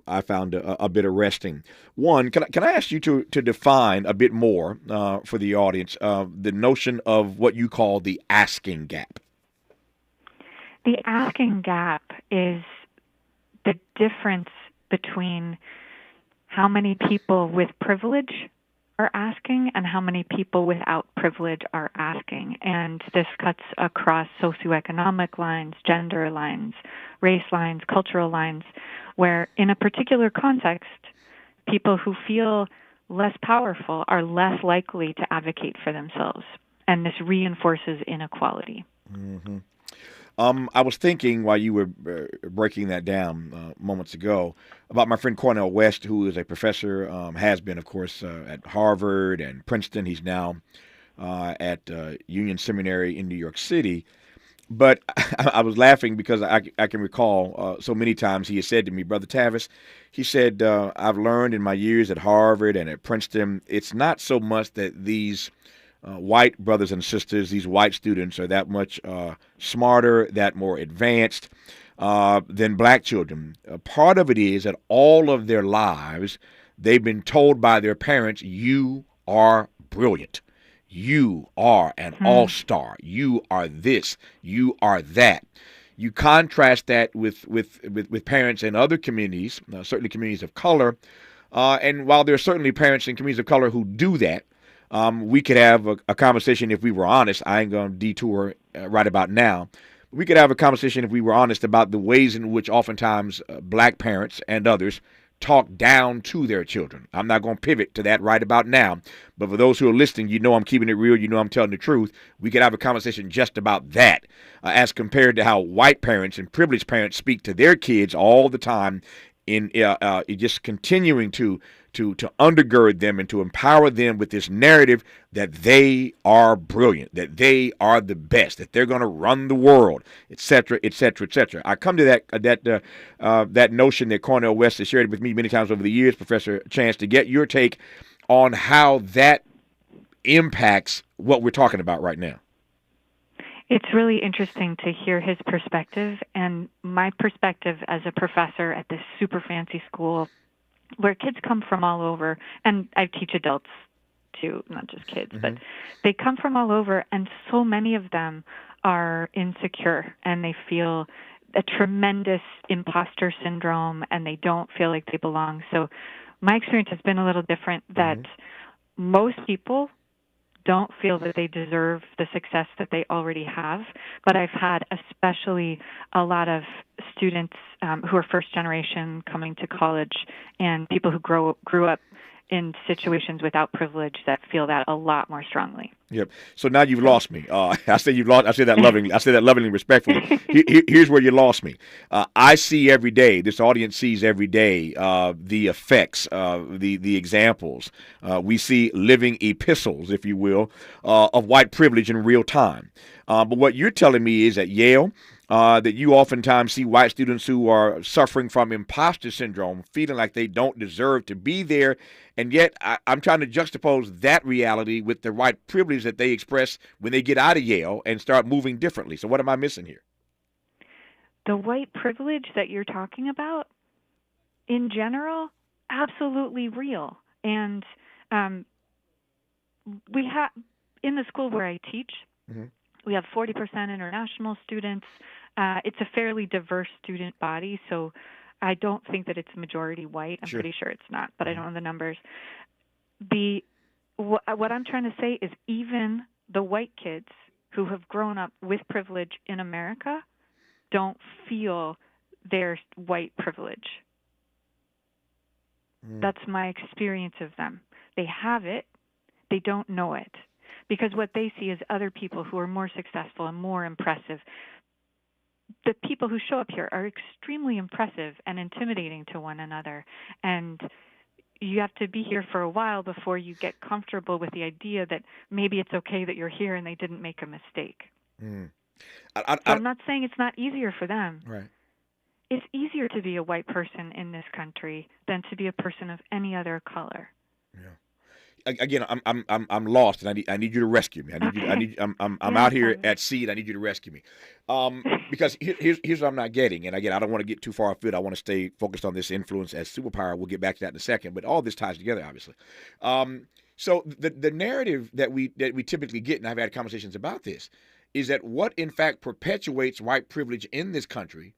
I found a bit arresting. One, can I ask you to define a bit more for the audience the notion of what you call the asking gap? The asking gap is the difference between how many people with privilege are asking and how many people without privilege are asking. And this cuts across socioeconomic lines, gender lines, race lines, cultural lines, where in a particular context, people who feel less powerful are less likely to advocate for themselves. And this reinforces inequality. Hmm. I was thinking while you were breaking that down moments ago about my friend Cornel West, who is a professor, has been, of course, at Harvard and Princeton. He's now at Union Seminary in New York City. But I was laughing because I can recall so many times he has said to me, Brother Tavis, he said, I've learned in my years at Harvard and at Princeton, it's not so much that these white brothers and sisters, these white students, are that much smarter, that more advanced than black children. Part of it is that all of their lives, they've been told by their parents, you are brilliant. You are an all Hmm. star. You are this. You are that. You contrast that with parents in other communities, certainly communities of color. And while there are certainly parents in communities of color who do that, we could have a conversation if we were honest. I ain't going to detour right about now. We could have a conversation if we were honest about the ways in which oftentimes black parents and others talk down to their children. I'm not going to pivot to that right about now. But for those who are listening, you know I'm keeping it real. You know I'm telling the truth. We could have a conversation just about that as compared to how white parents and privileged parents speak to their kids all the time in just continuing to undergird them and to empower them with this narrative that they are brilliant, that they are the best, that they're going to run the world, etc., etc., etc. I come to that notion that Cornel West has shared with me many times over the years, Professor Chance, to get your take on how that impacts what we're talking about right now. It's really interesting to hear his perspective and my perspective as a professor at this super fancy school where kids come from all over, and I teach adults too, not just kids, but Mm-hmm. they come from all over, and so many of them are insecure and they feel a tremendous imposter syndrome and they don't feel like they belong. So my experience has been a little different that Mm-hmm. most people don't feel that they deserve the success that they already have. But I've had especially a lot of students who are first generation coming to college and people who grew up in situations without privilege that feel that a lot more strongly. Yep. So now you've So lost me. I say you've lost. I say that lovingly. I say that lovingly, respectfully. Here's where you lost me. I see every day. This audience sees every day the effects, the examples. We see living epistles, if you will, of white privilege in real time. But what you're telling me is at Yale. That you oftentimes see white students who are suffering from imposter syndrome, feeling like they don't deserve to be there, and yet I'm trying to juxtapose that reality with the white privilege that they express when they get out of Yale and start moving differently. So what am I missing here? the white privilege that you're talking about, in general, absolutely real. And um, we have in the school where I teach, Mm-hmm. we have 40% international students. It's a fairly diverse student body, so I don't think that it's majority white. I'm Sure. pretty sure it's not, but I Mm-hmm. don't know the numbers. The what I'm trying to say is even the white kids who have grown up with privilege in America don't feel their white privilege. Mm. That's my experience of them. They have it, they don't know it. Because what they see is other people who are more successful and more impressive. The people who show up here are extremely impressive and intimidating to one another. And you have to be here for a while before you get comfortable with the idea that maybe it's okay that you're here and they didn't make a mistake. Mm. So I'm not saying it's not easier for them. Right. It's easier to be a white person in this country than to be a person of any other color. Yeah. again, I'm lost, and I need you to rescue me. I need you. To, I Okay. need. I'm Yeah, out here Tavis. at sea, and I need you to rescue me. Because here's what I'm not getting. And again, I don't want to get too far afield. I want to stay focused on this influence as superpower. We'll get back to that in a second. But all this ties together, obviously. So the narrative that we typically get, and I've had conversations about this, is that what in fact perpetuates white privilege in this country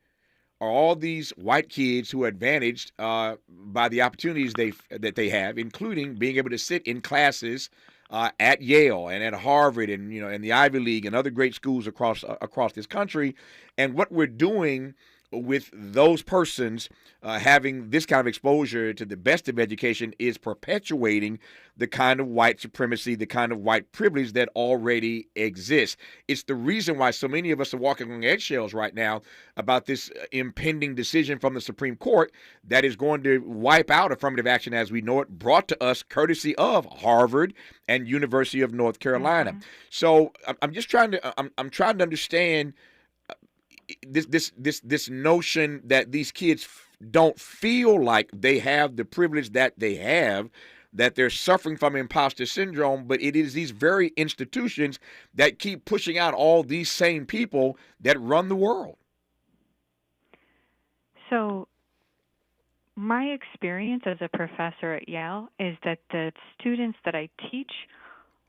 are all these white kids who are advantaged by the opportunities that they have, including being able to sit in classes at Yale and at Harvard and and the Ivy League and other great schools across this country. And what we're doing with those persons having this kind of exposure to the best of education is perpetuating the kind of white supremacy, the kind of white privilege that already exists. It's the reason why so many of us are walking on eggshells right now about this impending decision from the Supreme Court that is going to wipe out affirmative action as we know it, brought to us courtesy of Harvard and University of North Carolina. Mm-hmm. So I'm just trying to I'm trying to understand this notion that these kids don't feel like they have the privilege that they have, that they're suffering from imposter syndrome, but it is these very institutions that keep pushing out all these same people that run the world. So, my experience as a professor at Yale is that the students that I teach,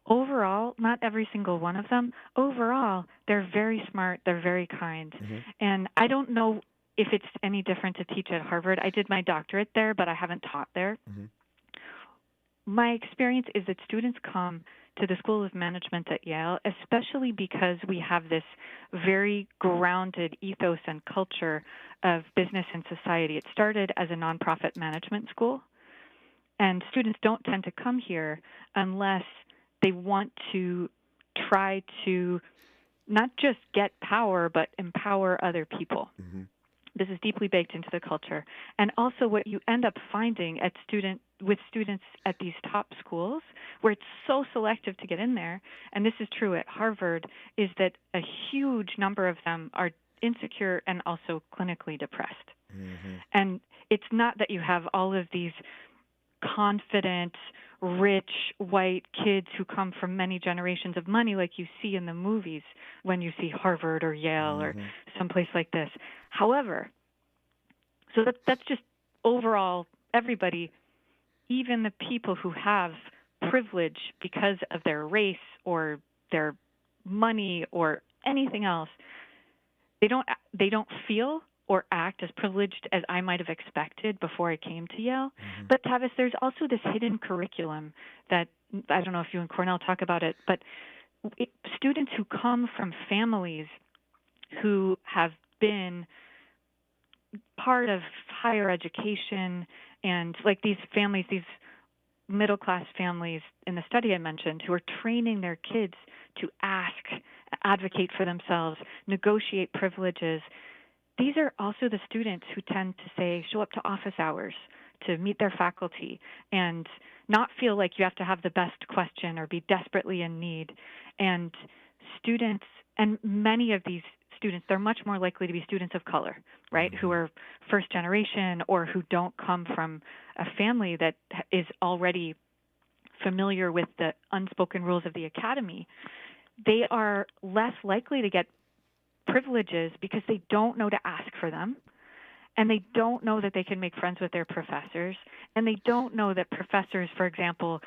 overall, not every single one of them, overall, they're very smart, they're very kind. Mm-hmm. And I don't know if it's any different to teach at Harvard. I did my doctorate there, but I haven't taught there. Mm-hmm. My experience is that students come to the School of Management at Yale, especially because we have this very grounded ethos and culture of business and society. It started as a nonprofit management school, and students don't tend to come here unless they want to try to not just get power, but empower other people. Mm-hmm. This is deeply baked into the culture. And also what you end up finding with students at these top schools, where it's so selective to get in there, and this is true at Harvard, is that a huge number of them are insecure and also clinically depressed. Mm-hmm. And it's not that you have all of these confident, rich, white kids who come from many generations of money like you see in the movies when you see Harvard or Yale Mm-hmm. or someplace like this. However, so that's just overall everybody, even the people who have privilege because of their race or their money or anything else, they don't feel or act as privileged as I might have expected before I came to Yale. Mm-hmm. But Tavis, there's also this hidden curriculum that, I don't know if you and Cornell talk about it, but students who come from families who have been part of higher education, and like these families, these middle-class families in the study I mentioned, who are training their kids to ask, advocate for themselves, negotiate privileges. These are also the students who tend to say, show up to office hours to meet their faculty and not feel like you have to have the best question or be desperately in need. And students, and many of these students, they're much more likely to be students of color, right, who are first generation or who don't come from a family that is already familiar with the unspoken rules of the academy. They are less likely to get privileges because they don't know to ask for them, and they don't know that they can make friends with their professors, and they don't know that professors, for example,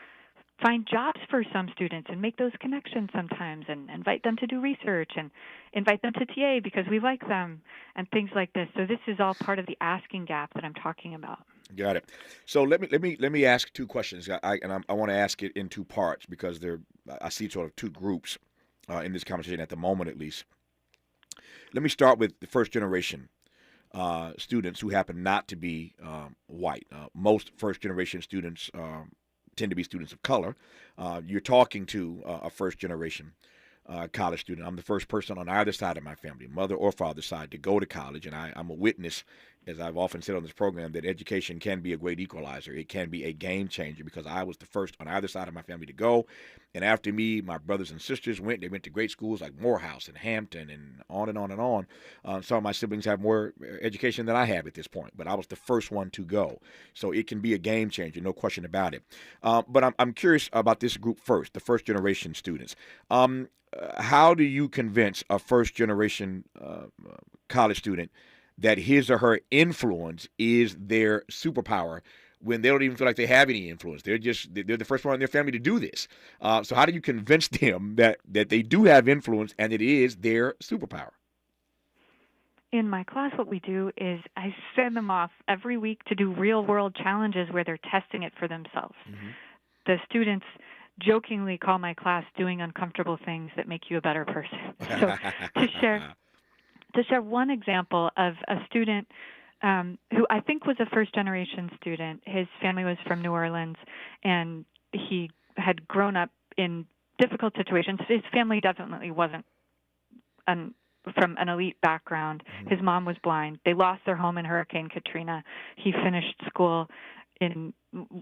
find jobs for some students and make those connections sometimes and invite them to do research and invite them to TA because we like them and things like this. So this is all part of the asking gap that I'm talking about. Got it. So let me ask two questions. I want to ask it in two parts because I see sort of two groups in this conversation at the moment, at least. Let me start with the first generation students who happen not to be white. Most first generation students tend to be students of color. You're talking to a first generation. college student. I'm the first person on either side of my family, mother or father side, to go to college, and I'm a witness, as I've often said on this program, that education can be a great equalizer. It can be a game changer because I was the first on either side of my family to go, and after me, my brothers and sisters went. They went to great schools like Morehouse and Hampton and on and on and on. Some of my siblings have more education than I have at this point, but I was the first one to go. So it can be a game changer, no question about it. But I'm curious about this group first, the first generation students. How do you convince a first generation college student that his or her influence is their superpower when they don't even feel like they have any influence? They're the first one in their family to do this. So how do you convince them that they do have influence and it is their superpower? In my class, what we do is I send them off every week to do real-world challenges where they're testing it for themselves. Mm-hmm. The students jokingly call my class doing uncomfortable things that make you a better person. So to share one example of a student who I think was a first-generation student. His family was from New Orleans, and he had grown up in difficult situations. His family definitely wasn't from an elite background. Mm-hmm. His mom was blind. They lost their home in Hurricane Katrina. He finished school in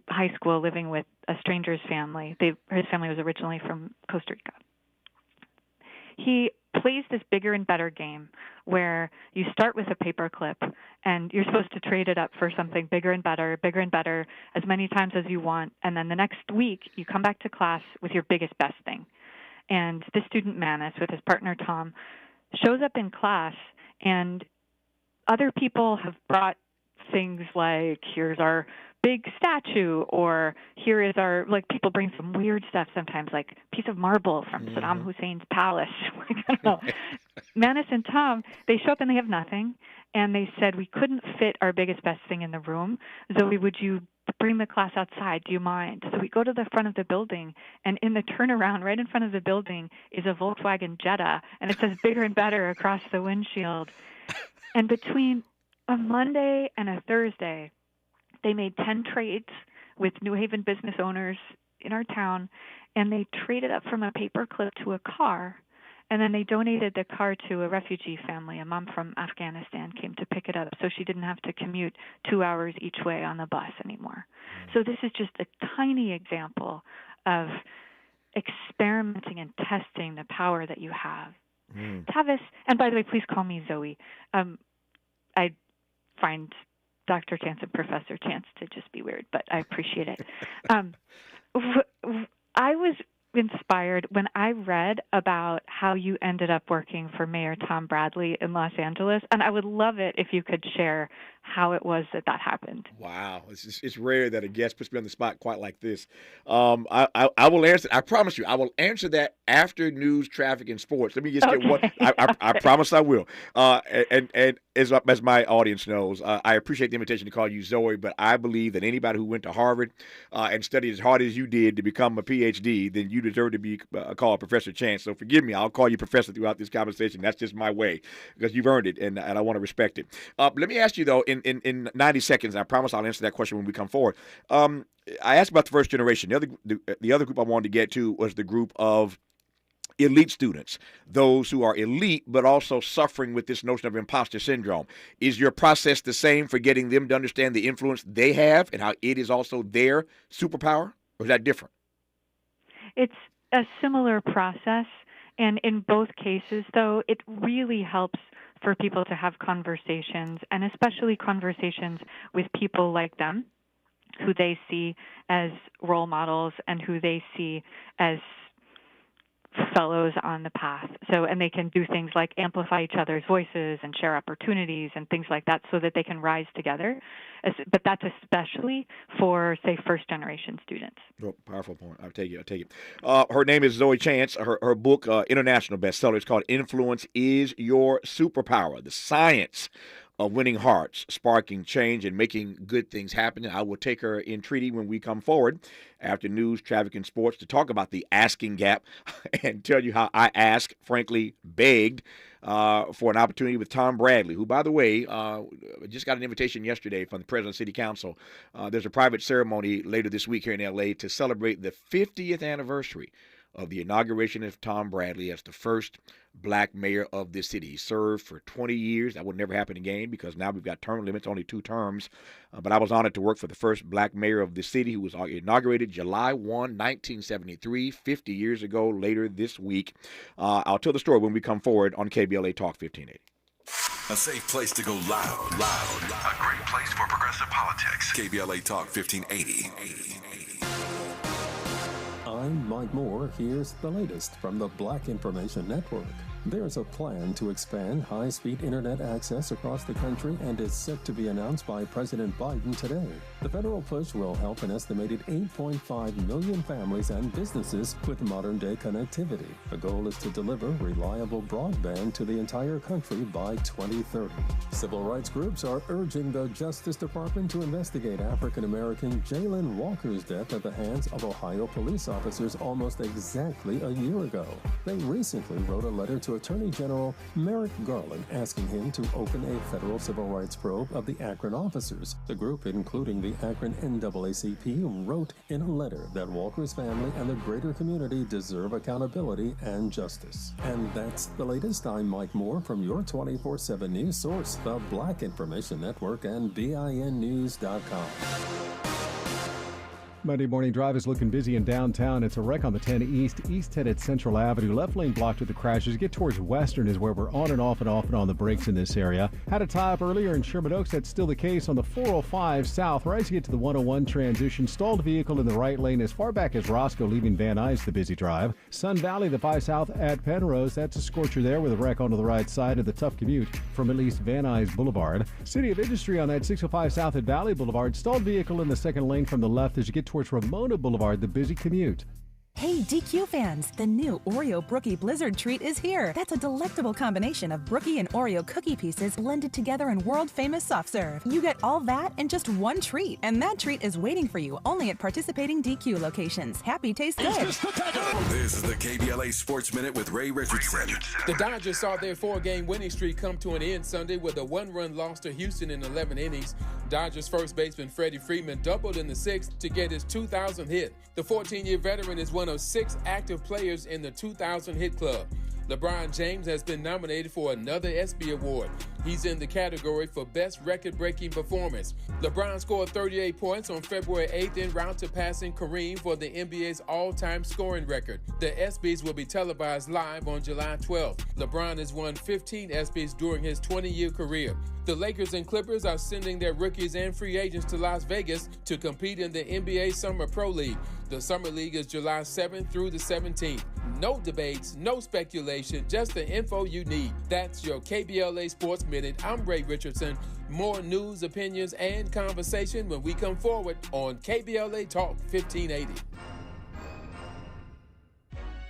high school living with a stranger's family. His family was originally from Costa Rica. He plays this bigger and better game where you start with a paper clip and you're supposed to trade it up for something bigger and better as many times as you want. And then the next week you come back to class with your biggest, best thing. And this student, Manus, with his partner, Tom, shows up in class, and other people have brought things like, here's our big statue, or here is our, like, people bring some weird stuff sometimes, like a piece of marble from Saddam Hussein's palace. I don't know. Manus and Tom, they show up and they have nothing, and they said, we couldn't fit our biggest, best thing in the room. Zoe, would you bring the class outside? Do you mind? So we go to the front of the building, and in the turnaround right in front of the building is a Volkswagen Jetta, and it says bigger and better across the windshield. And between a Monday and a Thursday, they made 10 trades with New Haven business owners in our town, and they traded up from a paper clip to a car, and then they donated the car to a refugee family. A mom from Afghanistan came to pick it up so she didn't have to commute 2 hours each way on the bus anymore. So this is just a tiny example of experimenting and testing the power that you have. Tavis, and by the way, please call me Zoe. I find Dr. Chance and Professor Chance to just be weird, but I appreciate it. I was inspired when I read about how you ended up working for Mayor Tom Bradley in Los Angeles, and I would love it if you could share how it was that happened. Wow, it's rare that a guest puts me on the spot quite like this. I will answer. I promise you, I will answer that after news, traffic, and sports. Let me just get one. I promise I will. And as my audience knows, I appreciate the invitation to call you Zoe, but I believe that anybody who went to Harvard and studied as hard as you did to become a PhD, then you deserve to be called Professor Chance. So forgive me, I'll call you Professor throughout this conversation. That's just my way because you've earned it, and I want to respect it. Let me ask you though, in 90 seconds, I promise I'll answer that question when we come forward. I asked about the first generation. The other group I wanted to get to was the group of elite students, those who are elite but also suffering with this notion of imposter syndrome. Is your process the same for getting them to understand the influence they have and how it is also their superpower, or is that different? It's a similar process, and in both cases, though, it really helps for people to have conversations, and especially conversations with people like them, who they see as role models and who they see as fellows on the path. So, and they can do things like amplify each other's voices and share opportunities and things like that so that they can rise together. But that's especially for, say, first-generation students. Oh, powerful point. I'll take it. Her name is Zoe Chance. Her book, international bestseller, is called Influence Is Your Superpower, The Science of Winning Hearts, Sparking Change, and Making Good Things Happen. I will take her in treaty when we come forward after news, traffic, and sports to talk about the asking gap and tell you how I asked, frankly, begged for an opportunity with Tom Bradley, who, by the way, just got an invitation yesterday from the President of City Council. There's a private ceremony later this week here in L.A. to celebrate the 50th anniversary of the inauguration of Tom Bradley as the first black mayor of this city. He served for 20 years. That would never happen again because now we've got term limits, only 2 terms. But I was honored to work for the first black mayor of the city, who was inaugurated July 1, 1973, 50 years ago, later this week. I'll tell the story when we come forward on KBLA Talk 1580. A safe place to go loud. A great place for progressive politics. KBLA Talk 1580. I'm Mike Moore. Here's the latest from the Black Information Network. There's a plan to expand high-speed internet access across the country and is set to be announced by President Biden today. The federal push will help an estimated 8.5 million families and businesses with modern-day connectivity. The goal is to deliver reliable broadband to the entire country by 2030. Civil rights groups are urging the Justice Department to investigate African-American Jalen Walker's death at the hands of Ohio police officers almost exactly a year ago. They recently wrote a letter to Attorney General Merrick Garland asking him to open a federal civil rights probe of the Akron officers. The group, including the Akron NAACP, wrote in a letter that Walker's family and the greater community deserve accountability and justice. And that's the latest. I'm Mike Moore from your 24/7 news source, the Black Information Network and BINnews.com. Monday morning drive is looking busy in downtown. It's a wreck on the 10 East headed Central Avenue. Left lane blocked with the crashes. Get towards Western is where we're on and off on the brakes in this area. Had a tie up earlier in Sherman Oaks. That's still the case on the 405 South. Right as you get to the 101 transition. Stalled vehicle in the right lane as far back as Roscoe, leaving Van Nuys the busy drive. Sun Valley, the 5 South at Penrose. That's a scorcher there with a wreck onto the right side of the tough commute from at least Van Nuys Boulevard. City of Industry on that 605 South at Valley Boulevard. Stalled vehicle in the second lane from the left as you get towards Ramona Boulevard, the busy commute. Hey, DQ fans, the new Oreo Brookie Blizzard treat is here. That's a delectable combination of Brookie and Oreo cookie pieces blended together in world-famous soft serve. You get all that in just one treat, and that treat is waiting for you only at participating DQ locations. Happy taste good. This is the KBLA Sports Minute with Ray Richardson. The Dodgers saw their 4-game winning streak come to an end Sunday with a 1-run loss to Houston in 11 innings. Dodgers first baseman Freddie Freeman doubled in the 6th to get his 2,000th hit. The 14-year veteran is one of 6 active players in the 2,000 hit club. LeBron James has been nominated for another ESPY award. He's in the category for Best Record-Breaking Performance. LeBron scored 38 points on February 8th en route to passing Kareem for the NBA's all-time scoring record. The ESPYs will be televised live on July 12th. LeBron has won 15 ESPYs during his 20-year career. The Lakers and Clippers are sending their rookies and free agents to Las Vegas to compete in the NBA Summer Pro League. The Summer League is July 7th through the 17th. No debates, no speculation, just the info you need. That's your KBLA Sports Minute. I'm Ray Richardson. More news, opinions, and conversation when we come forward on KBLA Talk 1580.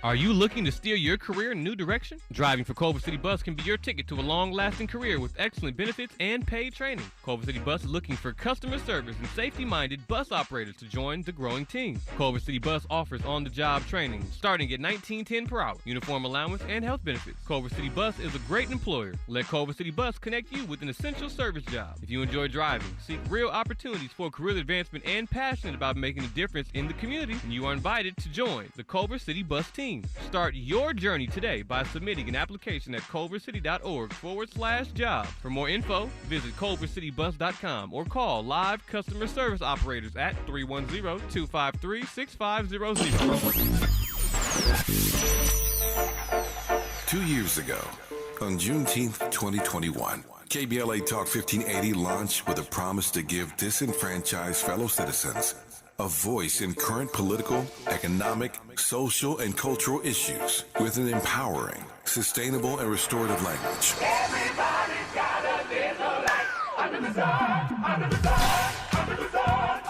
Are you looking to steer your career in a new direction? Driving for Culver City Bus can be your ticket to a long-lasting career with excellent benefits and paid training. Culver City Bus is looking for customer service and safety-minded bus operators to join the growing team. Culver City Bus offers on-the-job training starting at $19.10 per hour, uniform allowance, and health benefits. Culver City Bus is a great employer. Let Culver City Bus connect you with an essential service job. If you enjoy driving, seek real opportunities for career advancement, and passionate about making a difference in the community, you are invited to join the Culver City Bus team. Start your journey today by submitting an application at culvercity.org/job. For more info, visit culvercitybus.com or call live customer service operators at 310-253-6500. 2 years ago, on Juneteenth 2021, KBLA Talk 1580 launched with a promise to give disenfranchised fellow citizens a voice in current political, economic, social, and cultural issues with an empowering, sustainable, and restorative language. Everybody's got a little light under the sun, under the sun, under the sun,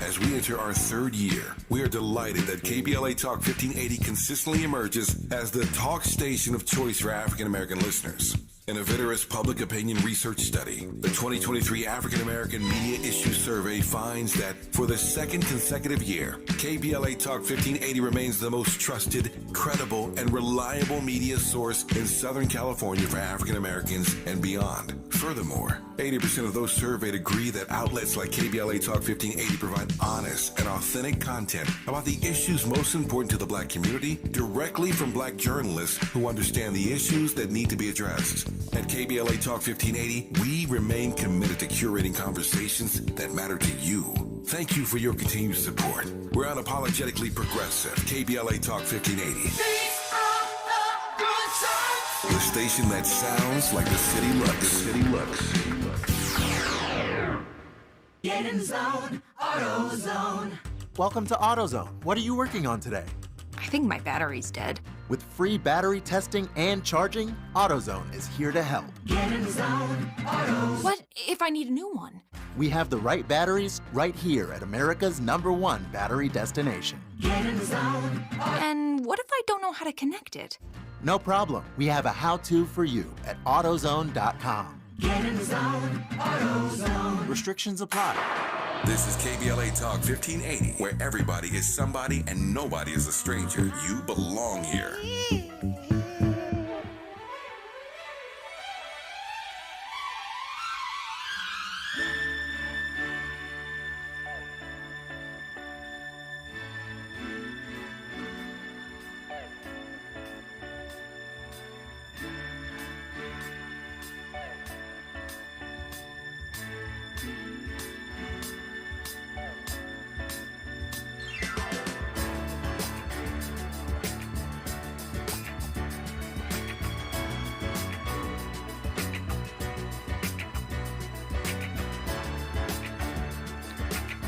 As we enter our 3rd year, we are delighted that KBLA Talk 1580 consistently emerges as the talk station of choice for African American listeners. In a vigorous public opinion research study, the 2023 African American Media Issue Survey finds that for the second consecutive year, KBLA Talk 1580 remains the most trusted, credible, and reliable media source in Southern California for African Americans and beyond. Furthermore, 80% of those surveyed agree that outlets like KBLA Talk 1580 provide honest and authentic content about the issues most important to the Black community directly from Black journalists who understand the issues that need to be addressed. At KBLA Talk 1580, we remain committed to curating conversations that matter to you. Thank you for your continued support. We're unapologetically progressive. KBLA Talk 1580. The station that sounds like the city looks. Get in zone, AutoZone. Welcome to AutoZone. What are you working on today? I think my battery's dead. With free battery testing and charging, AutoZone is here to help. Get in zone, AutoZone. What if I need a new one? We have the right batteries right here at America's #1 battery destination. Get in zone, And what if I don't know how to connect it? No problem. We have a how-to for you at AutoZone.com. Get in zone, AutoZone. Restrictions apply. This is KBLA Talk 1580, where everybody is somebody and nobody is a stranger. You belong here.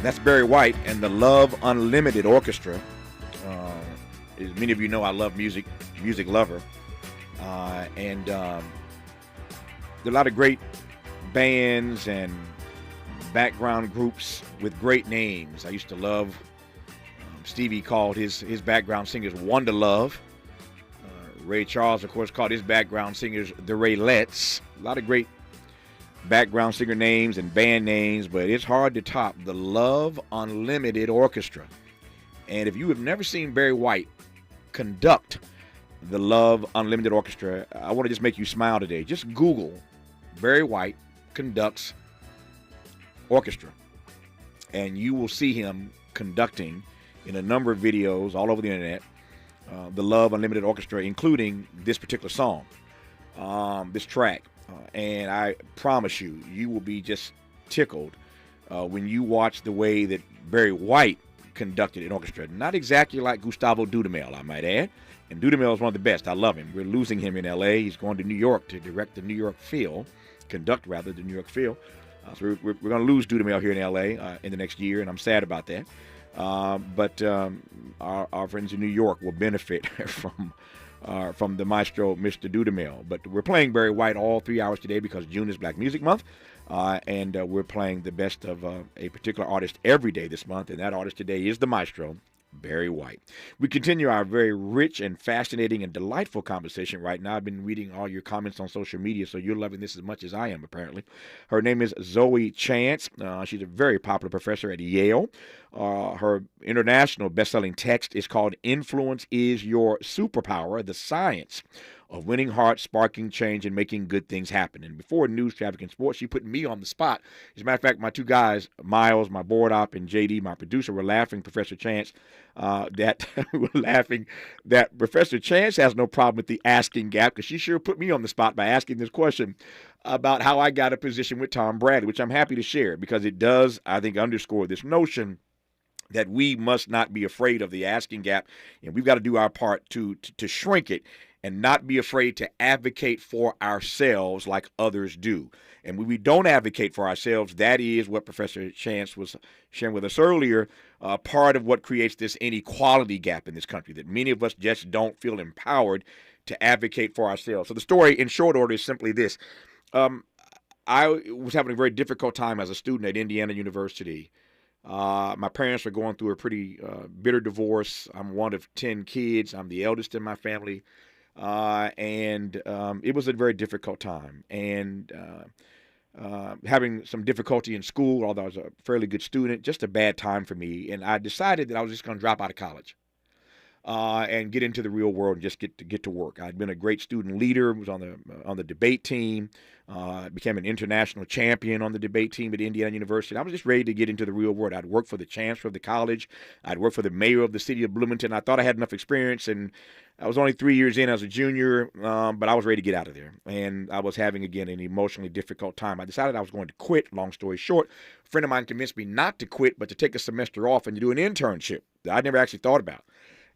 That's Barry White and the Love Unlimited Orchestra. As many of you know, I love music lover. And there are a lot of great bands and background groups with great names. I used to love, Stevie called his background singers Wonder Love. Ray Charles, of course, called his background singers the Raylettes. A lot of great background singer names and band names, but it's hard to top the Love Unlimited Orchestra. And if you have never seen Barry White conduct the Love Unlimited Orchestra, I want to just make you smile today. Just Google Barry White conducts orchestra, and you will see him conducting in a number of videos all over the internet, the Love Unlimited Orchestra, including this particular song, this track. And I promise you, you will be just tickled when you watch the way that Barry White conducted an orchestra. Not exactly like Gustavo Dudamel, I might add. And Dudamel is one of the best. I love him. We're losing him in L.A. He's going to New York to direct the New York Phil, conduct rather the New York Phil. So we're going to lose Dudamel here in L.A. In the next year, and I'm sad about that. But our friends in New York will benefit from the maestro, Mr. Dudamel. But we're playing Barry White all 3 hours today because June is Black Music Month, and we're playing the best of a particular artist every day this month, and that artist today is the maestro, Barry White. We continue our very rich and fascinating and delightful conversation right now. I've been reading all your comments on social media, so you're loving this as much as I am, apparently. Her name is Zoe Chance. She's a very popular professor at Yale. Her international best-selling text is called Influence Is Your Superpower, The Science of Winning Hearts, Sparking Change, and Making Good Things Happen. And before news, traffic, and sports, she put me on the spot. As a matter of fact, my two guys, Miles, my board op, and JD, my producer, were laughing, Professor Chance, that Professor Chance has no problem with the asking gap, because she sure put me on the spot by asking this question about how I got a position with Tom Bradley, which I'm happy to share, because it does, I think, underscore this notion that we must not be afraid of the asking gap, and we've got to do our part to shrink it and not be afraid to advocate for ourselves like others do. And when we don't advocate for ourselves, that is what Professor Chance was sharing with us earlier, part of what creates this inequality gap in this country, that many of us just don't feel empowered to advocate for ourselves. So the story in short order is simply this. I was having a very difficult time as a student at Indiana University. My parents are going through a pretty bitter divorce. I'm one of 10 kids. I'm the eldest in my family. and it was a very difficult time. And having some difficulty in school, although I was a fairly good student, just a bad time for me. And I decided that I was just going to drop out of college and get into the real world and just get to work. I'd been a great student leader, was on the debate team, became an international champion on the debate team at Indiana University. I was just ready to get into the real world. I'd worked for the chancellor of the college. I'd worked for the mayor of the city of Bloomington. I thought I had enough experience, and I was only 3 years in as a junior, but I was ready to get out of there. And I was having, again, an emotionally difficult time. I decided I was going to quit. Long story short, a friend of mine convinced me not to quit, but to take a semester off and to do an internship that I never actually thought about.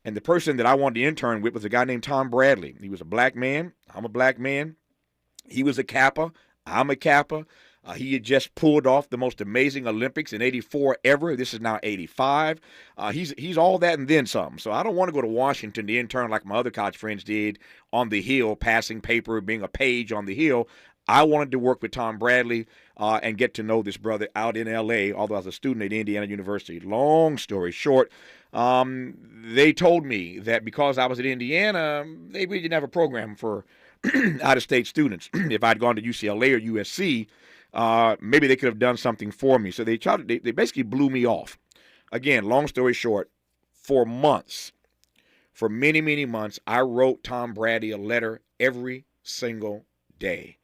And the person that I wanted to intern with was a guy named Tom Bradley. He was a black man. I'm a black man. He was a Kappa. I'm a Kappa. He had just pulled off the most amazing Olympics in '84 ever. This is now '85. He's all that and then some. So I don't want to go to Washington to intern like my other college friends did on the Hill, passing paper, being a page on the Hill. I wanted to work with Tom Bradley and get to know this brother out in L.A., although I was a student at Indiana University. Long story short, they told me that because I was at Indiana, they really didn't have a program for out-of-state students. If I'd gone to UCLA or USC, maybe they could have done something for me. So they basically blew me off. Again, long story short, for many, many months, I wrote Tom Bradley a letter every single day.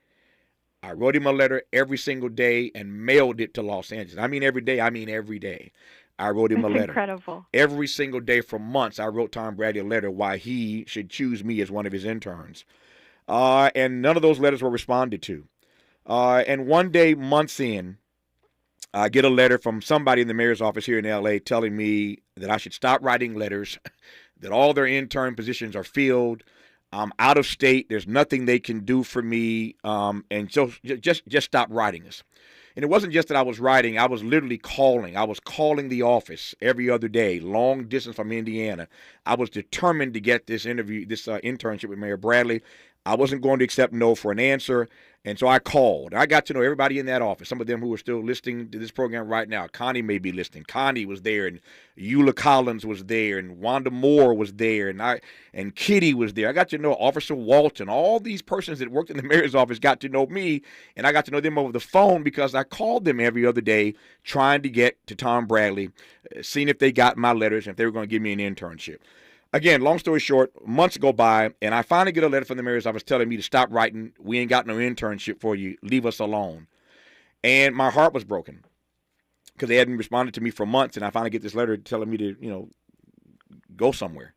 I wrote him a letter every single day and mailed it to Los Angeles. I mean every day. I mean every day. I wrote him a letter. Incredible. Every single day for months, I wrote Tom Bradley a letter why he should choose me as one of his interns. And none of those letters were responded to. And one day, months in, I get a letter from somebody in the mayor's office here in L.A. telling me that I should stop writing letters, that all their intern positions are filled. I'm out of state. There's nothing they can do for me. And so just stop writing us. And it wasn't just that I was writing. I was literally calling. I was calling the office every other day, long distance from Indiana. I was determined to get this internship with Mayor Bradley. I wasn't going to accept no for an answer. And so I called. I got to know everybody in that office, some of them who are still listening to this program right now. Connie may be listening. Connie was there, and Eula Collins was there, and Wanda Moore was there, and Kitty was there. I got to know Officer Walton. All these persons that worked in the mayor's office got to know me, and I got to know them over the phone because I called them every other day trying to get to Tom Bradley, seeing if they got my letters and if they were going to give me an internship. Again, long story short, months go by, and I finally get a letter from the mayor's office telling me to stop writing. We ain't got no internship for you. Leave us alone. And my heart was broken because they hadn't responded to me for months, and I finally get this letter telling me to, go somewhere.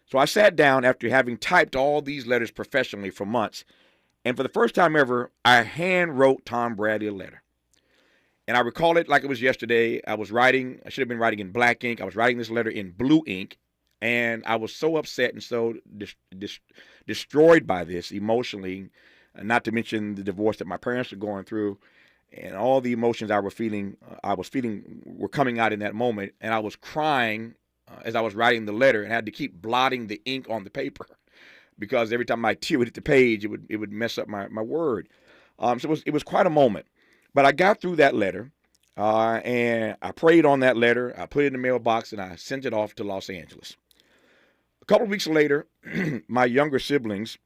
So I sat down after having typed all these letters professionally for months, and for the first time ever, I hand wrote Tom Bradley a letter. And I recall it like it was yesterday. I should have been writing in black ink. I was writing this letter in blue ink. And I was so upset and so destroyed by this emotionally, not to mention the divorce that my parents were going through, and all the emotions I was feeling were coming out in that moment. And I was crying as I was writing the letter, and had to keep blotting the ink on the paper because every time my tear would hit the page, it would mess up my word. So it was quite a moment. But I got through that letter. And I prayed on that letter. I put it in the mailbox, and I sent it off to Los Angeles. A couple of weeks later, my younger siblings,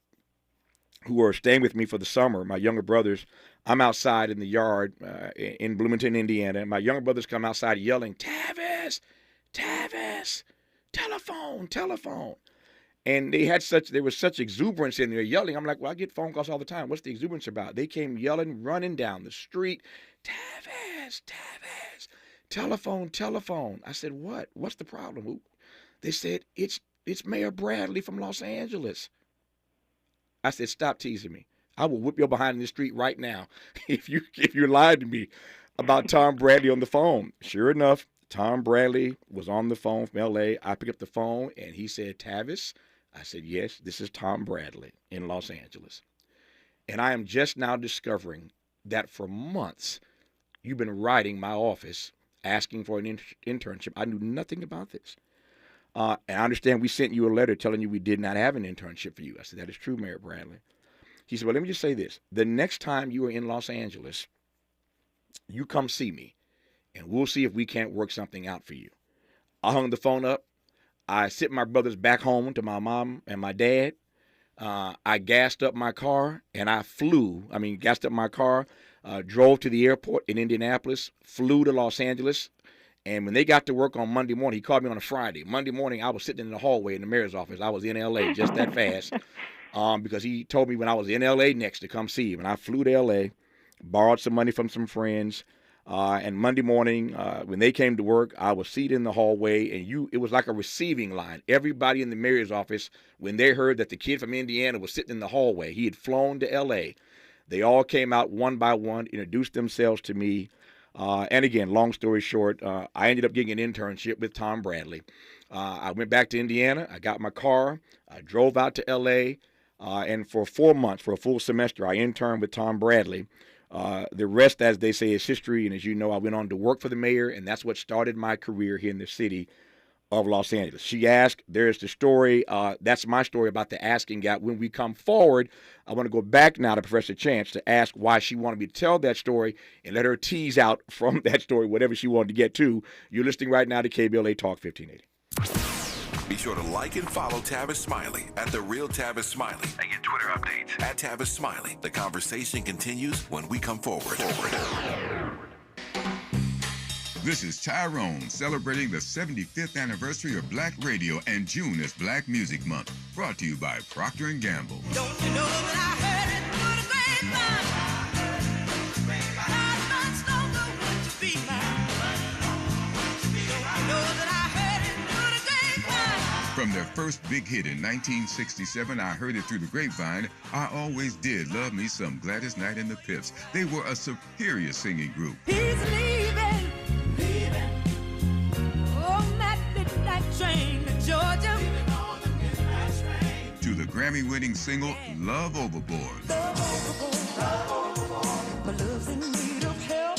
who were staying with me for the summer, my younger brothers, I'm outside in the yard in Bloomington, Indiana. My younger brothers come outside yelling, "Tavis, Tavis, telephone, telephone." And there was such exuberance in there yelling. I'm like, well, I get phone calls all the time. What's the exuberance about? They came yelling, running down the street, "Tavis, Tavis, telephone, telephone." I said, what? What's the problem? They said, it's Mayor Bradley from Los Angeles. I said, stop teasing me. I will whip your behind in the street right now if you lied to me about Tom Bradley on the phone. Sure enough, Tom Bradley was on the phone from L.A. I picked up the phone, and he said, "Tavis?" I said, "Yes, this is Tom Bradley in Los Angeles. And I am just now discovering that for months you've been writing my office asking for an internship. I knew nothing about this. And I understand we sent you a letter telling you we did not have an internship for you." I said, "That is true, Mayor Bradley." He said, "Well, let me just say this. The next time you are in Los Angeles, you come see me, and we'll see if we can't work something out for you." I hung the phone up. I sent my brothers back home to my mom and my dad. I gassed up my car and I flew. Gassed up my car, drove to the airport in Indianapolis, flew to Los Angeles. And when they got to work on Monday morning, he called me on a Friday. Monday morning, I was sitting in the hallway in the mayor's office. I was in L.A. just that fast because he told me when I was in L.A. next to come see him. And I flew to L.A., borrowed some money from some friends. And Monday morning, when they came to work, I was seated in the hallway, and it was like a receiving line. Everybody in the mayor's office, when they heard that the kid from Indiana was sitting in the hallway, he had flown to L.A., they all came out one by one, introduced themselves to me. And again, long story short, I ended up getting an internship with Tom Bradley. I went back to Indiana. I got my car. I drove out to L.A., and for 4 months, for a full semester, I interned with Tom Bradley. The rest, as they say, is history. And as you know, I went on to work for the mayor, and that's what started my career here in the city of Los Angeles. She asked, there's the story. That's my story about the asking gap. When we come forward, I want to go back now to Professor Chance to ask why she wanted me to tell that story and let her tease out from that story whatever she wanted to get to. You're listening right now to KBLA Talk 1580. Be sure to like and follow Tavis Smiley at The Real Tavis Smiley and get Twitter updates at Tavis Smiley. The conversation continues when we come forward. This is Tyrone celebrating the 75th anniversary of Black Radio, and June is Black Music Month. Brought to you by Procter & Gamble. Don't you know that I heard it through the grapevine? God much longer want to be mine. Don't you know that I heard it through the grapevine? From their first big hit in 1967, I Heard It Through the Grapevine, I always did love me some Gladys Knight and the Pips. They were a superior singing group. He's leaving on that midnight train to Georgia. To the Grammy-winning single, Love Overboard. Love overboard, love overboard. My love's in need of help.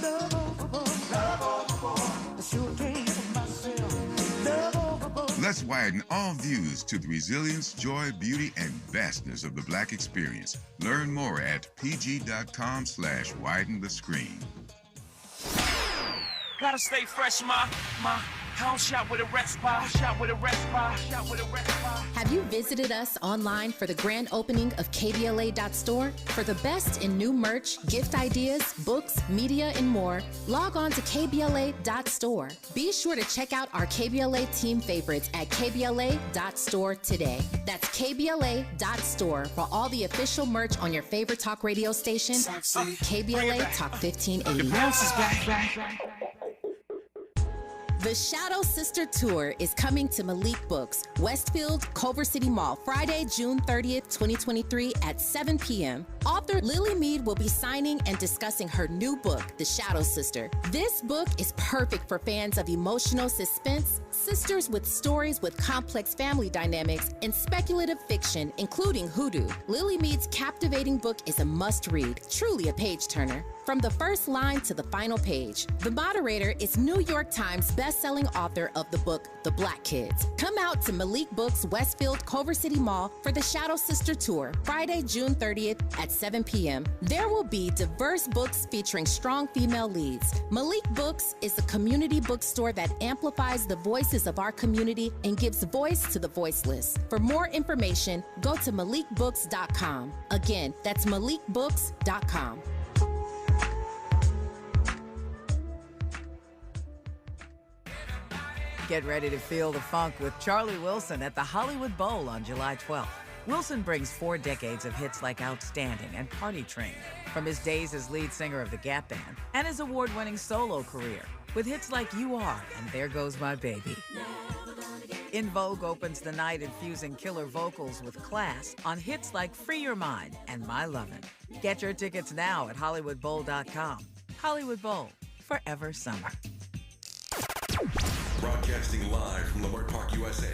Love overboard, love overboard. I sure can't help myself. Love overboard. Let's widen all views to the resilience, joy, beauty, and vastness of the Black experience. Learn more at pg.com/widen the screen. Gotta stay fresh, my house shot with a rest bar, shot with a rest bar, shot with a rest bar. Have you visited us online for the grand opening of KBLA.store? For the best in new merch, gift ideas, books, media, and more, log on to KBLA.store. Be sure to check out our KBLA team favorites at KBLA.store today. That's KBLA.store for all the official merch on your favorite talk radio station, KBLA Talk 1580. The bounce is back. The Shadow Sister Tour is coming to Malik Books, Westfield, Culver City Mall, Friday, June 30th, 2023 at 7 p.m. Author Lily Mead will be signing and discussing her new book, The Shadow Sister. This book is perfect for fans of emotional suspense, sisters with stories with complex family dynamics, and speculative fiction, including hoodoo. Lily Mead's captivating book is a must-read, truly a page-turner. From the first line to the final page, the moderator is New York Times best-selling author of the book, The Black Kids. Come out to Malik Books, Westfield, Culver City Mall for the Shadow Sister Tour, Friday, June 30th at 7 p.m. There will be diverse books featuring strong female leads. Malik Books is a community bookstore that amplifies the voices of our community and gives voice to the voiceless. For more information, go to malikbooks.com. Again, that's malikbooks.com. Get ready to feel the funk with Charlie Wilson at the Hollywood Bowl on July 12th. Wilson brings 4 decades of hits like Outstanding and Party Train, from his days as lead singer of the Gap Band and his award-winning solo career, with hits like You Are and There Goes My Baby. In Vogue opens the night infusing killer vocals with class on hits like Free Your Mind and My Lovin'. Get your tickets now at HollywoodBowl.com. Hollywood Bowl, forever summer. Broadcasting live from Leimert Park, USA.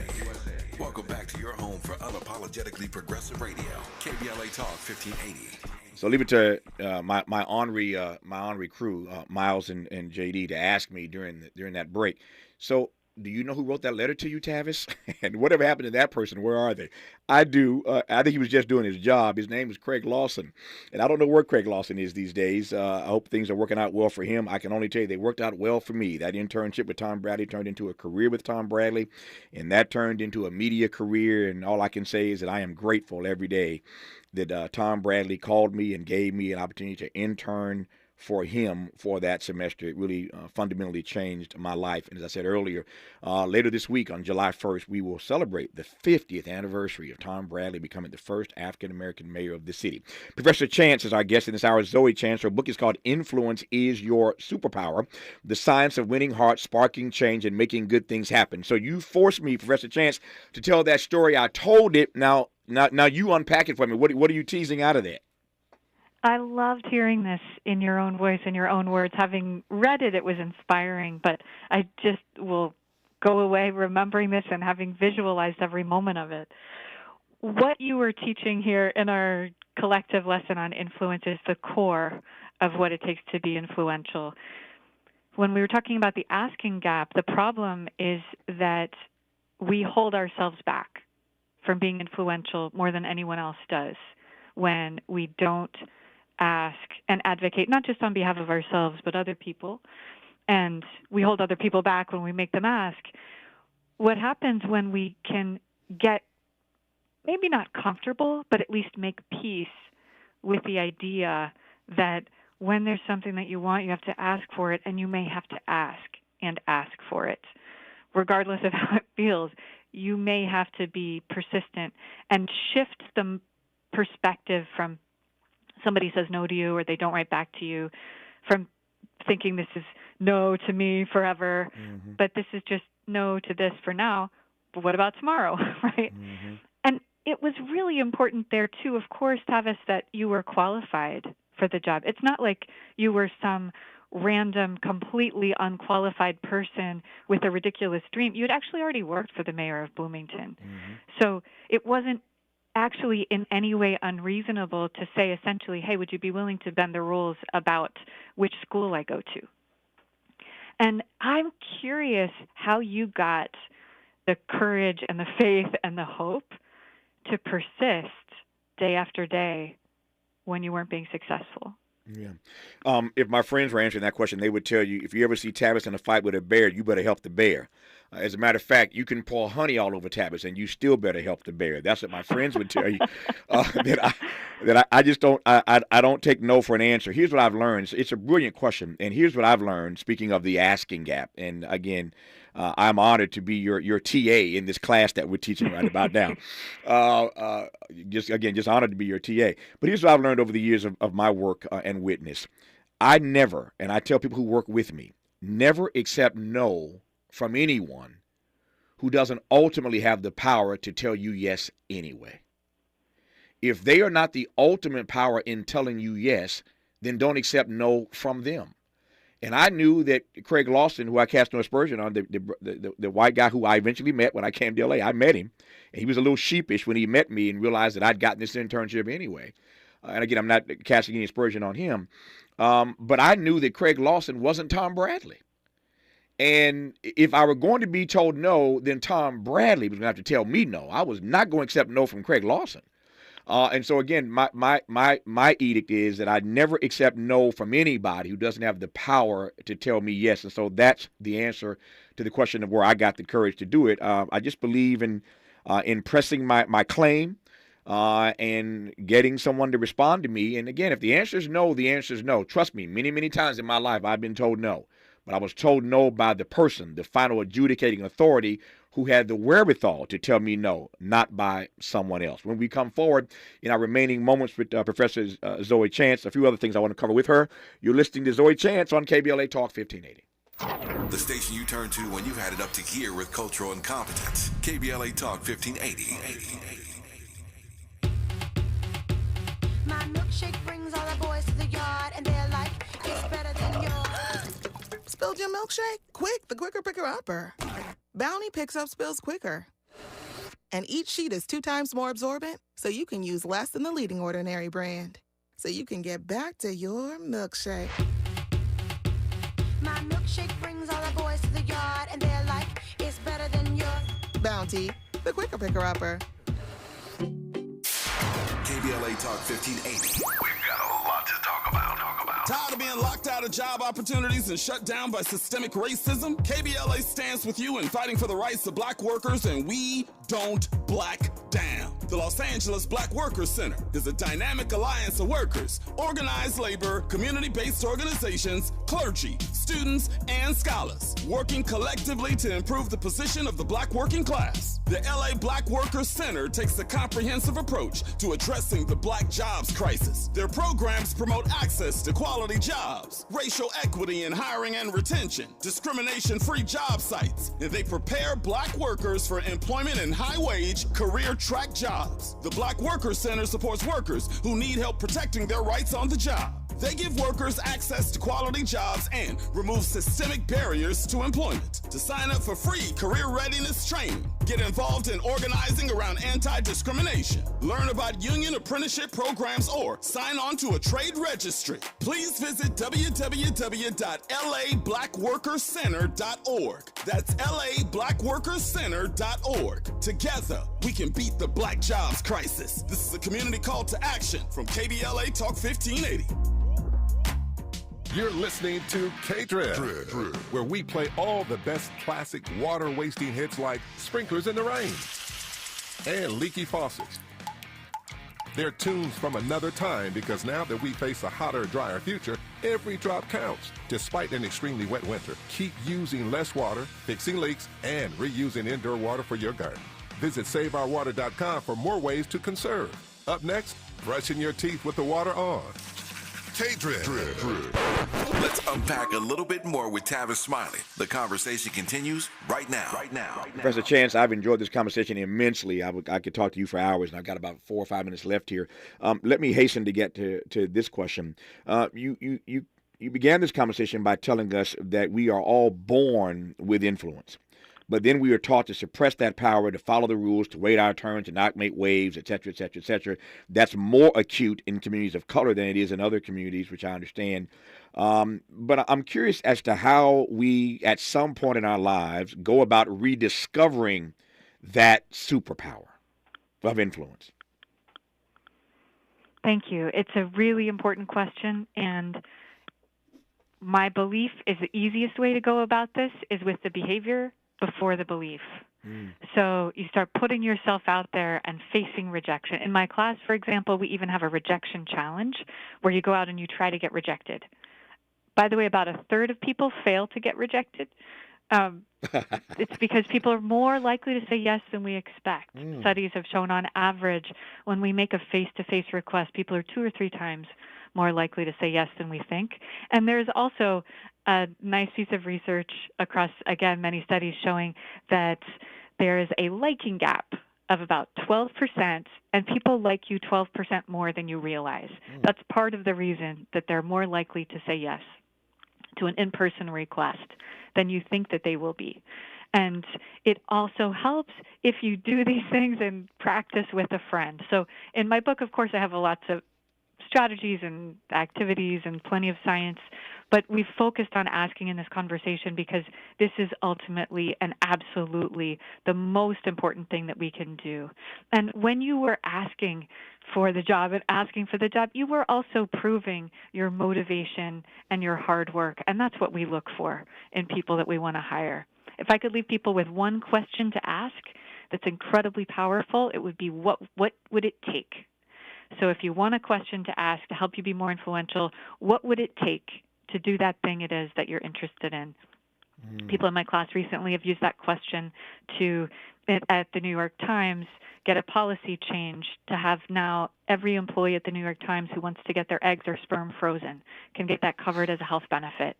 Welcome back to your home for unapologetically progressive radio, KBLA Talk 1580. So leave it to my Henri crew, Miles and JD, to ask me during that break. So do you know who wrote that letter to you, Tavis? And whatever happened to that person? Where are they? I do. I think he was just doing his job. His name is Craig Lawson. And I don't know where Craig Lawson is these days. I hope things are working out well for him. I can only tell you they worked out well for me. That internship with Tom Bradley turned into a career with Tom Bradley, and that turned into a media career. And all I can say is that I am grateful every day that Tom Bradley called me and gave me an opportunity to intern for him for that semester. It really fundamentally changed my life. And as I said earlier, later this week on July 1st, we will celebrate the 50th anniversary of Tom Bradley becoming the first African-American mayor of the city. Professor Chance is our guest in this hour. Zoe Chance. Her book is called Influence Is Your Superpower, The Science of Winning Hearts, Sparking Change, and Making Good Things Happen. So you forced me, Professor Chance, to tell that story. I told it. Now you unpack it for me. What are you teasing out of that? I loved hearing this in your own voice, in your own words. Having read it, it was inspiring, but I just will go away remembering this and having visualized every moment of it. What you were teaching here in our collective lesson on influence is the core of what it takes to be influential. When we were talking about the asking gap, the problem is that we hold ourselves back from being influential more than anyone else does when we don't ask and advocate, not just on behalf of ourselves, but other people. And we hold other people back when we make them ask. What happens when we can get, maybe not comfortable, but at least make peace with the idea that when there's something that you want, you have to ask for it, and you may have to ask and ask for it. Regardless of how it feels, you may have to be persistent and shift the perspective from somebody says no to you or they don't write back to you, from thinking this is no to me forever, but this is just no to this for now, but what about tomorrow, right? And it was really important there, too, of course, Tavis, that you were qualified for the job. It's not like you were some random, completely unqualified person with a ridiculous dream. You had actually already worked for the mayor of Bloomington. So it wasn't actually in any way unreasonable to say essentially, hey, would you be willing to bend the rules about which school I go to? And I'm curious how you got the courage and the faith and the hope to persist day after day when you weren't being successful. Yeah. If my friends were answering that question, they would tell you, if you ever see Tavis in a fight with a bear, you better help the bear. As a matter of fact, you can pour honey all over Tavis, and you still better help the bear. That's what my friends would tell you. I just don't. I don't take no for an answer. Here's what I've learned. It's a brilliant question, and here's what I've learned. Speaking of the asking gap, and again, I'm honored to be your TA in this class that we're teaching right about now. Just honored to be your TA. But here's what I've learned over the years of my work and witness. I never, and I tell people who work with me, never accept no from anyone who doesn't ultimately have the power to tell you yes anyway. If they are not the ultimate power in telling you yes, then don't accept no from them. And I knew that Craig Lawson, who I cast no aspersion on, the white guy who I eventually met when I came to LA, I met him, and he was a little sheepish when he met me and realized that I'd gotten this internship anyway. And again, I'm not casting any aspersion on him. But I knew that Craig Lawson wasn't Tom Bradley. And if I were going to be told no, then Tom Bradley was going to have to tell me no. I was not going to accept no from Craig Lawson. And so again, my edict is that I never accept no from anybody who doesn't have the power to tell me yes. And so that's the answer to the question of where I got the courage to do it. I just believe in pressing my claim and getting someone to respond to me. And again, if the answer is no, the answer is no. Trust me, many, many times in my life I've been told no. But I was told no by the person, the final adjudicating authority, who had the wherewithal to tell me no, not by someone else. When we come forward in our remaining moments with Professor Zoe Chance, a few other things I want to cover with her, you're listening to Zoe Chance on KBLA Talk 1580. The station you turn to when you've had it up to here with cultural incompetence. KBLA Talk 1580. My milkshake brings all the boys to the yard, and they're like, it's better than yours. Spilled your milkshake? Quick, the quicker picker upper. Bounty picks up spills quicker. And each sheet is 2 times more absorbent, so you can use less than the leading Ordinary brand. So you can get back to your milkshake. My milkshake brings all the boys to the yard, and they're like, it's Bounty, the quicker picker-upper. KBLA Talk 1580. We've got a lot to talk about. Tired of being locked out of job opportunities and shut down by systemic racism? KBLA stands with you in fighting for the rights of black workers, and we don't black down. The Los Angeles Black Workers Center is a dynamic alliance of workers, organized labor, community-based organizations, clergy, students, and scholars, working collectively to improve the position of the black working class. The LA Black Workers Center takes a comprehensive approach to addressing the black jobs crisis. Their programs promote access to quality jobs, racial equity in hiring and retention, discrimination-free job sites, and they prepare black workers for employment in high-wage, career-track jobs. The Black Workers Center supports workers who need help protecting their rights on the job. They give workers access to quality jobs and remove systemic barriers to employment. To sign up for free career readiness training, get involved in organizing around anti-discrimination, learn about union apprenticeship programs, or sign on to a trade registry, please visit www.lablackworkerscenter.org. That's lablackworkerscenter.org. Together, we can beat the black jobs crisis. This is a community call to action from KBLA Talk 1580. You're listening to K-Drip, where we play all the best classic water-wasting hits like Sprinklers in the Rain and Leaky Faucets. They're tunes from another time because now that we face a hotter, drier future, every drop counts. Despite an extremely wet winter, keep using less water, fixing leaks, and reusing indoor water for your garden. Visit SaveOurWater.com for more ways to conserve. Up next, brushing your teeth with the water on. K-Drip. Let's unpack a little bit more with Tavis Smiley. The conversation continues right now. Professor Chance, I've enjoyed this conversation immensely. I could talk to you for hours, and I've got about 4 or 5 minutes left here. Let me hasten to get to this question. You began this conversation by telling us that we are all born with influence. But then we are taught to suppress that power, to follow the rules, to wait our turn, to not make waves, et cetera, et cetera, et cetera. That's more acute in communities of color than it is in other communities, which I understand. But I'm curious as to how we, at some point in our lives, go about rediscovering that superpower of influence. Thank you. It's a really important question, and my belief is the easiest way to go about this is with the behavior before the belief. So you start putting yourself out there and facing rejection. In my class, for example, we even have a rejection challenge where you go out and you try to get rejected. By the way, about a third of people fail to get rejected. It's because people are more likely to say yes than we expect. Studies have shown on average when we make a face-to-face request, people are 2 or 3 times more likely to say yes than we think. And there's also a nice piece of research across, again, many studies showing that there is a liking gap of about 12%, and people like you 12% more than you realize. That's part of the reason that they're more likely to say yes to an in-person request than you think that they will be. And it also helps if you do these things and practice with a friend. So in my book, of course, I have lots of strategies and activities and plenty of science, but we've focused on asking in this conversation because this is ultimately and absolutely the most important thing that we can do. And when you were asking for the job and asking for the job, you were also proving your motivation and your hard work, and that's what we look for in people that we want to hire. If I could leave people with one question to ask that's incredibly powerful, it would be, what would it take? So if you want a question to ask to help you be more influential, what would it take to do that thing it is that you're interested in? People in my class recently have used that question to, at the New York Times, get a policy change to have now every employee at the New York Times who wants to get their eggs or sperm frozen can get that covered as a health benefit.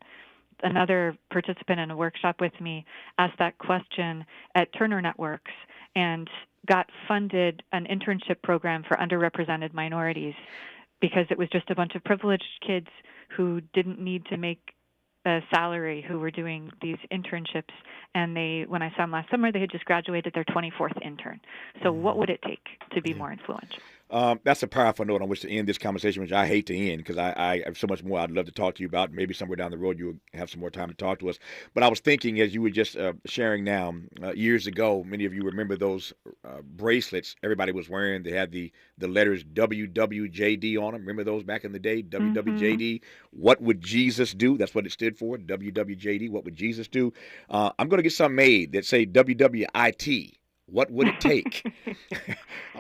Another participant in a workshop with me asked that question at Turner Networks and got funded an internship program for underrepresented minorities because it was just a bunch of privileged kids who didn't need to make a salary who were doing these internships. And they, when I saw them last summer, they had just graduated their 24th intern. So what would it take to be more influential? That's a powerful note on which to end this conversation, which I hate to end because I have so much more I'd love to talk to you about. Maybe somewhere down the road you'll have some more time to talk to us. But I was thinking as you were just sharing now, years ago, many of you remember those bracelets everybody was wearing. They had the letters WWJD on them. Remember those back in the day? WWJD. What would Jesus do? That's what it stood for. WWJD. What would Jesus do? I'm going to get some made that say WWIT. What would it take?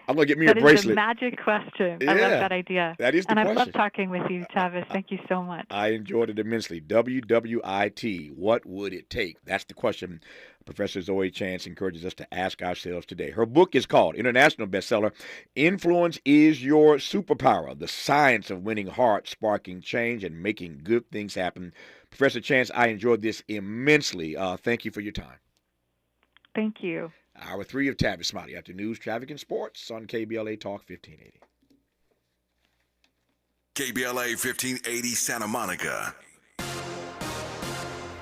I'm going to get me a bracelet. That is a magic question. Yeah, I love that idea. That is the question. And question. I've loved talking with you, Tavis. Thank you so much. I enjoyed it immensely. WWIT. What would it take? That's the question Professor Zoe Chance encourages us to ask ourselves today. Her book is called, international bestseller, Influence is Your Superpower, The Science of Winning Hearts, Sparking Change, and Making Good Things Happen. Professor Chance, I enjoyed this immensely. Thank you for your time. Thank you. Hour 3 of Tavis Smiley after news, traffic, and sports on KBLA Talk 1580. KBLA 1580 Santa Monica.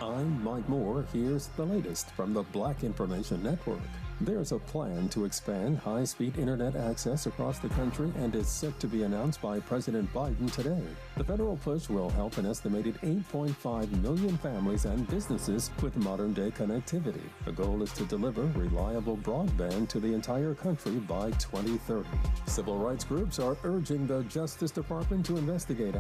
I'm Mike Moore. Here's the latest from the Black Information Network. There's a plan to expand high-speed internet access across the country and is set to be announced by President Biden today. The federal push will help an estimated 8.5 million families and businesses with modern-day connectivity. The goal is to deliver reliable broadband to the entire country by 2030. Civil rights groups are urging the Justice Department to investigate